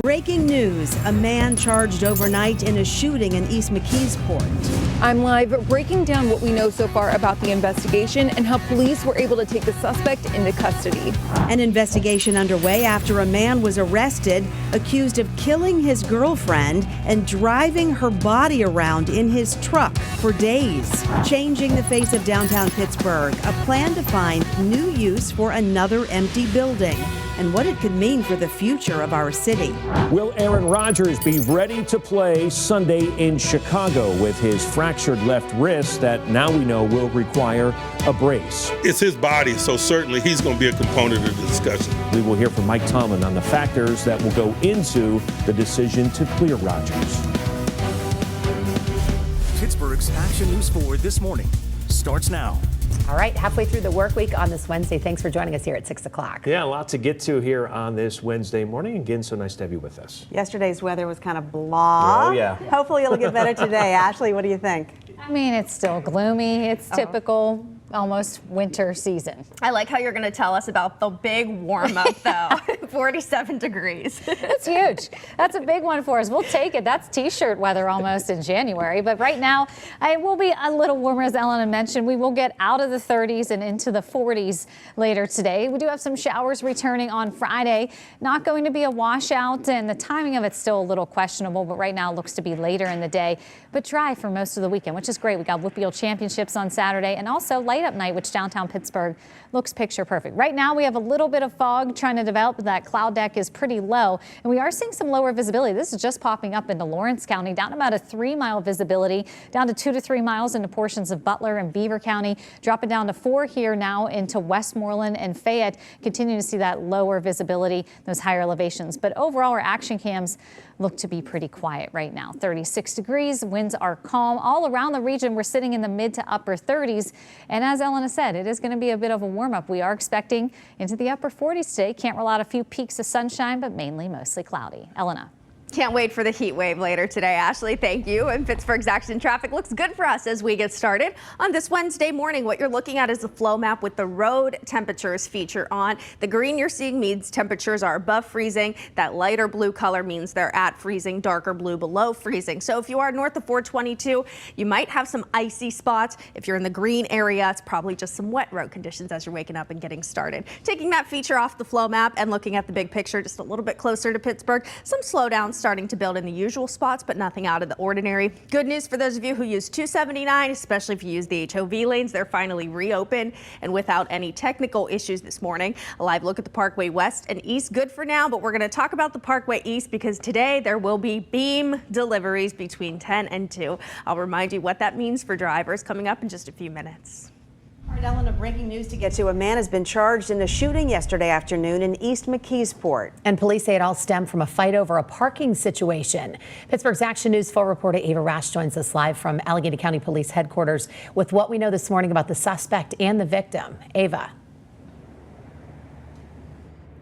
Breaking news, a man charged overnight in a shooting in East McKeesport. I'm live breaking down what we know so far about the investigation and how police were able to take the suspect into custody. An investigation underway after a man was arrested accused of killing his girlfriend and driving her body around in his truck for days. Changing the face of downtown Pittsburgh, a plan to find new use for another empty building, and what it could mean for the future of our city. Will Aaron Rodgers be ready to play Sunday in Chicago with his fractured left wrist that now we know will require a brace? It's his body, so certainly he's going to be a component of the discussion. We will hear from Mike Tomlin on the factors that will go into the decision to clear Rodgers. Pittsburgh's Action News Forward this morning starts now. All right, halfway through the work week on this Wednesday. Thanks for joining us here at 6 o'clock. Yeah, a lot to get to here on this Wednesday morning. Again, so nice to have you with us. Yesterday's weather was kind of blah. Oh, yeah. Hopefully it'll get better today. Ashley, what do you think? I mean, it's still gloomy. It's typical, almost winter season. I like how you're going to tell us about the big warm up, though. 47 degrees. That's huge. That's a big one for us. We'll take it. That's t-shirt weather almost in January. But right now, it will be a little warmer, as Elena mentioned. We will get out of the 30s and into the 40s later today. We do have some showers returning on Friday. Not going to be a washout, and the timing of it's still a little questionable, but right now it looks to be later in the day. But dry for most of the weekend, which is great. We got Whitfield Championships on Saturday, and also light up night, which downtown Pittsburgh looks picture perfect. Right now we have a little bit of fog trying to develop. That cloud deck is pretty low, and we are seeing some lower visibility. This is just popping up into Lawrence County, down about a 3-mile visibility, down to 2 to 3 miles into portions of Butler and Beaver County, dropping down to 4 here now into Westmoreland and Fayette. Continue to see that lower visibility, those higher elevations. But overall, our action cams look to be pretty quiet right now. 36 degrees, winds are calm. All around the region, we're sitting in the mid to upper 30s. And as Elena said, it is going to be a bit of a warm up. We are expecting into the upper 40s today. Can't rule out a few peaks of sunshine, but mainly mostly cloudy. Elena. Can't wait for the heat wave later today, Ashley. Thank you. And Pittsburgh's action traffic looks good for us as we get started on this Wednesday morning. What you're looking at is the flow map with the road temperatures feature on. The green you're seeing means temperatures are above freezing. That lighter blue color means they're at freezing, darker blue below freezing. So if you are north of 422, you might have some icy spots. If you're in the green area, it's probably just some wet road conditions as you're waking up and getting started. Taking that feature off the flow map and looking at the big picture just a little bit closer to Pittsburgh, some slowdowns starting to build in the usual spots, but nothing out of the ordinary. Good news for those of you who use 279, especially if you use the HOV lanes. They're finally reopened and without any technical issues this morning. A live look at the Parkway West and East, good for now, but we're going to talk about the Parkway East because today there will be beam deliveries between 10 and 2. I'll remind you what that means for drivers coming up in just a few minutes. All right, Ellen, breaking news to get to. A man has been charged in a shooting yesterday afternoon in East McKeesport. And police say it all stemmed from a fight over a parking situation. Pittsburgh's Action News 4 reporter Ava Rash joins us live from Allegheny County Police Headquarters with what we know this morning about the suspect and the victim. Ava.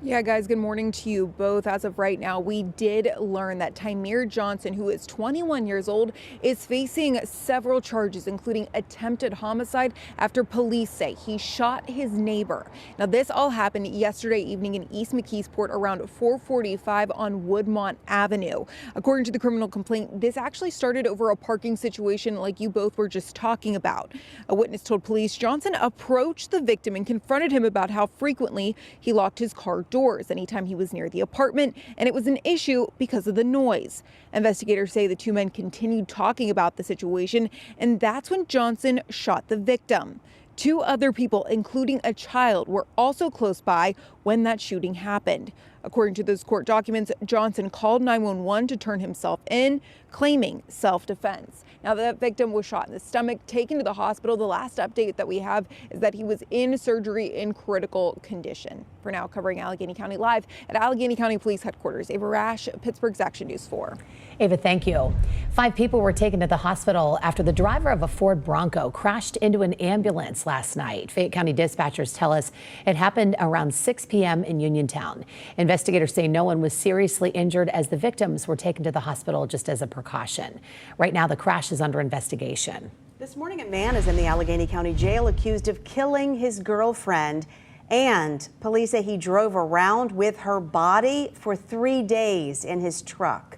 Yeah, guys, good morning to you both. As of right now, we did learn that Tymere Johnson, who is 21 years old, is facing several charges, including attempted homicide, after police say he shot his neighbor. Now, this all happened yesterday evening in East McKeesport around 445 on Woodmont Avenue. According to the criminal complaint, this actually started over a parking situation like you both were just talking about. A witness told police Johnson approached the victim and confronted him about how frequently he locked his car doors anytime he was near the apartment, and it was an issue because of the noise. Investigators say the two men continued talking about the situation, and that's when Johnson shot the victim. 2 other people, including a child, were also close by when that shooting happened. According to those court documents, Johnson called 911 to turn himself in, claiming self-defense. Now, that victim was shot in the stomach, taken to the hospital. The last update that we have is that he was in surgery in critical condition. For now, covering Allegheny County live at Allegheny County Police Headquarters, Ava Rash, Pittsburgh's Action News 4. Ava, thank you. 5 people were taken to the hospital after the driver of a Ford Bronco crashed into an ambulance last night. Fayette County dispatchers tell us it happened around 6 p.m. in Uniontown. Investigators say no one was seriously injured as the victims were taken to the hospital just as a precaution. Right now, the crash is under investigation. This morning, a man is in the Allegheny County Jail accused of killing his girlfriend And police say he drove around with her body for 3 days in his truck.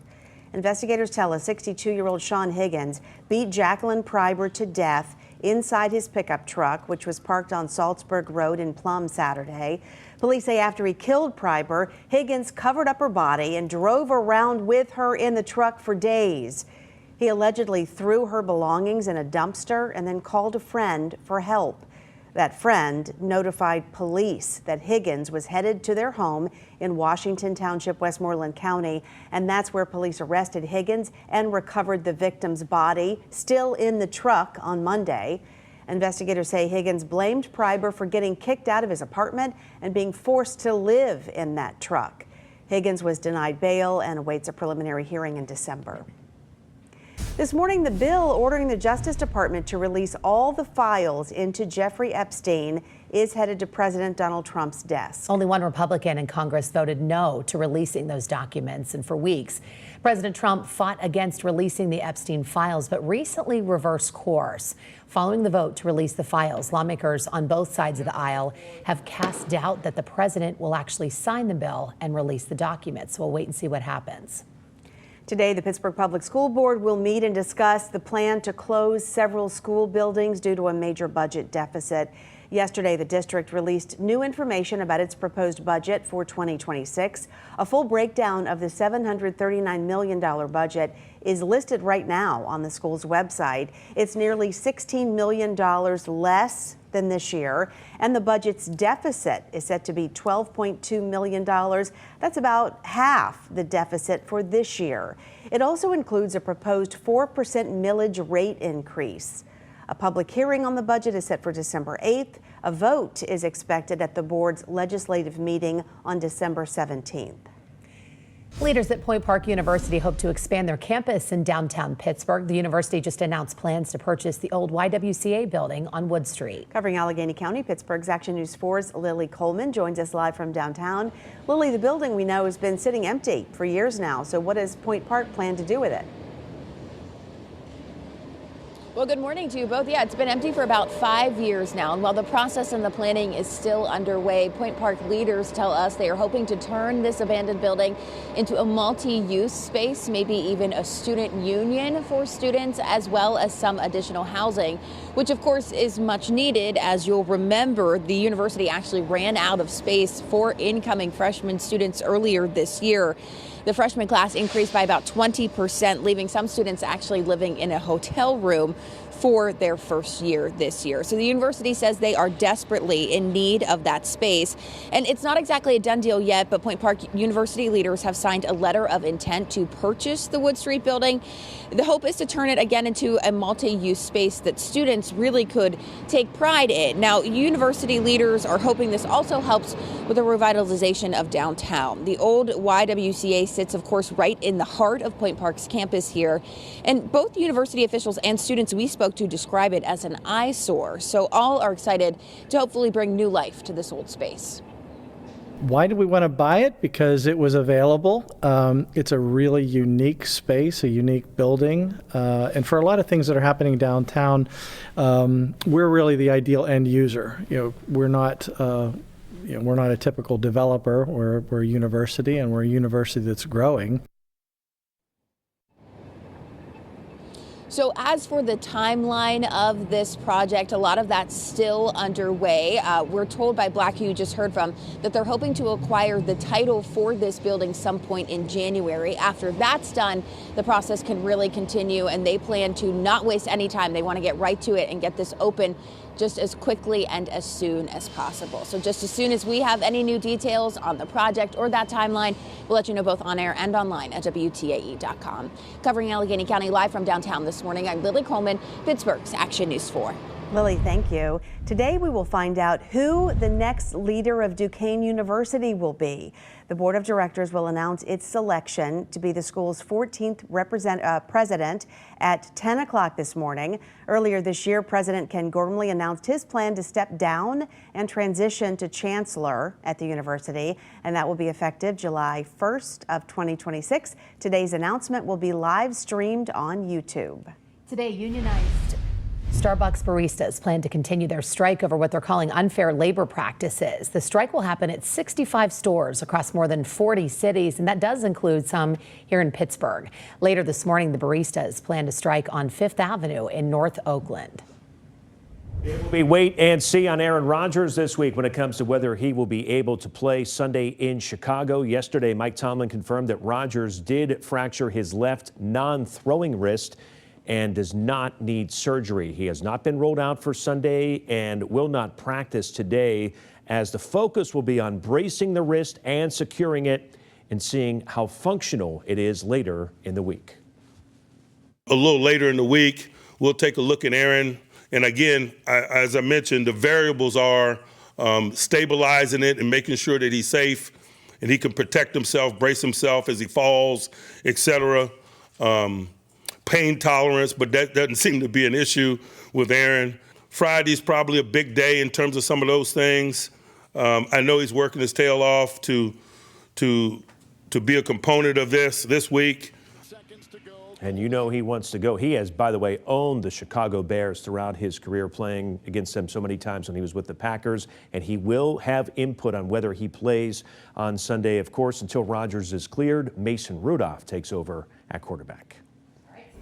Investigators tell us 62-year-old Sean Higgins beat Jacqueline Pryber to death inside his pickup truck, which was parked on Salzburg Road in Plum Saturday. Police say after he killed Pryber, Higgins covered up her body and drove around with her in the truck for days. He allegedly threw her belongings in a dumpster and then called a friend for help. That friend notified police that Higgins was headed to their home in Washington Township, Westmoreland County, and that's where police arrested Higgins and recovered the victim's body, still in the truck, on Monday. Investigators say Higgins blamed Pryber for getting kicked out of his apartment and being forced to live in that truck. Higgins was denied bail and awaits a preliminary hearing in December. This morning, the bill ordering the Justice Department to release all the files into Jeffrey Epstein is headed to President Donald Trump's desk. Only one Republican in Congress voted no to releasing those documents, and for weeks, President Trump fought against releasing the Epstein files, but recently reversed course. Following the vote to release the files, lawmakers on both sides of the aisle have cast doubt that the president will actually sign the bill and release the documents. So we'll wait and see what happens. Today, the Pittsburgh Public School Board will meet and discuss the plan to close several school buildings due to a major budget deficit. Yesterday, the district released new information about its proposed budget for 2026. A full breakdown of the $739 million budget is listed right now on the school's website. It's nearly $16 million less than this year, and the budget's deficit is set to be $12.2 million. That's about half the deficit for this year. It also includes a proposed 4% millage rate increase. A public hearing on the budget is set for December 8th. A vote is expected at the board's legislative meeting on December 17th. Leaders at Point Park University hope to expand their campus in downtown Pittsburgh. The university just announced plans to purchase the old YWCA building on Wood Street. Covering Allegheny County, Pittsburgh's Action News 4's Lily Coleman joins us live from downtown. Lily, the building we know has been sitting empty for years now. So what does Point Park plan to do with it? Well, good morning to you both. Yeah, it's been empty for about 5 years now, and while the process and the planning is still underway, Point Park leaders tell us they are hoping to turn this abandoned building into a multi-use space, maybe even a student union for students, as well as some additional housing, which of course is much needed. As you'll remember, the university actually ran out of space for incoming freshman students earlier this year. The freshman class increased by about 20%, leaving some students actually living in a hotel room for their first year this year. So the university says they are desperately in need of that space. And it's not exactly a done deal yet, but Point Park University leaders have signed a letter of intent to purchase the Wood Street building. The hope is to turn it again into a multi-use space that students really could take pride in. Now, university leaders are hoping this also helps with the revitalization of downtown. The old YWCA sits, of course, right in the heart of Point Park's campus here. And both university officials and students we spoke to describe it as an eyesore. So all are excited to hopefully bring new life to this old space. Why do we want to buy it? Because it was available. It's a really unique space, a unique building. And for a lot of things that are happening downtown, we're really the ideal end user. We're not a typical developer. We're a university, and we're a university that's growing. So as for the timeline of this project, a lot of that's still underway. We're told by Black, who you just heard from, that they're hoping to acquire the title for this building some point in January. After that's done, the process can really continue, and they plan to not waste any time. They want to get right to it and get this open just as quickly and as soon as possible. So just as soon as we have any new details on the project or that timeline, we'll let you know both on air and online at WTAE.com. Covering Allegheny County live from downtown this morning, I'm Lily Coleman, Pittsburgh's Action News 4. Lily, thank you. Today we will find out who the next leader of Duquesne University will be. The board of directors will announce its selection to be the school's 14th president at 10 o'clock this morning. Earlier this year, President Ken Gormley announced his plan to step down and transition to chancellor at the university, and that will be effective July 1st of 2026. Today's announcement will be live streamed on YouTube. Today, unionized Starbucks baristas plan to continue their strike over what they're calling unfair labor practices. The strike will happen at 65 stores across more than 40 cities, and that does include some here in Pittsburgh. Later this morning, the baristas plan to strike on 5th Avenue in North Oakland. It will be wait and see on Aaron Rodgers this week when it comes to whether he will be able to play Sunday in Chicago. Yesterday, Mike Tomlin confirmed that Rodgers did fracture his left non-throwing wrist and does not need surgery. He has not been rolled out for Sunday and will not practice today, as the focus will be on bracing the wrist and securing it and seeing how functional it is later in the week. A little later in the week, we'll take a look at Aaron. And again, as I mentioned, the variables are stabilizing it and making sure that he's safe and he can protect himself, brace himself as he falls, etc. Pain tolerance, but that doesn't seem to be an issue with Aaron. Friday's probably a big day in terms of some of those things. I know he's working his tail off to be a component of this week. And you know he wants to go. He has, by the way, owned the Chicago Bears throughout his career, playing against them so many times when he was with the Packers. And he will have input on whether he plays on Sunday. Of course, until Rodgers is cleared, Mason Rudolph takes over at quarterback.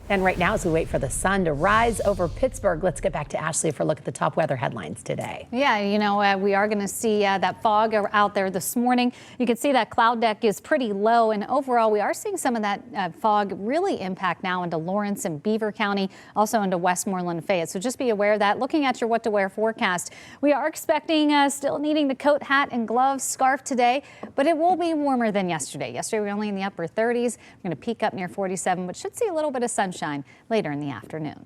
And right now, as we wait for the sun to rise over Pittsburgh, let's get back to Ashley for a look at the top weather headlines today. Yeah, you know, we are going to see that fog out there this morning. You can see that cloud deck is pretty low, and overall, we are seeing some of that fog really impact now into Lawrence and Beaver County, also into Westmoreland and Fayette. So just be aware of that. Looking at your what to wear forecast, we are expecting still needing the coat, hat, and gloves, scarf today, but it will be warmer than yesterday. Yesterday, we were only in the upper 30s. We're going to peak up near 47, but should see a little bit of sunshine later in the afternoon.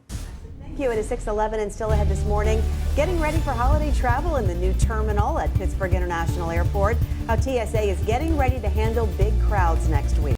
Thank you. It is 6:11 and still ahead this morning. Getting ready for holiday travel in the new terminal at Pittsburgh International Airport. How TSA is getting ready to handle big crowds next week.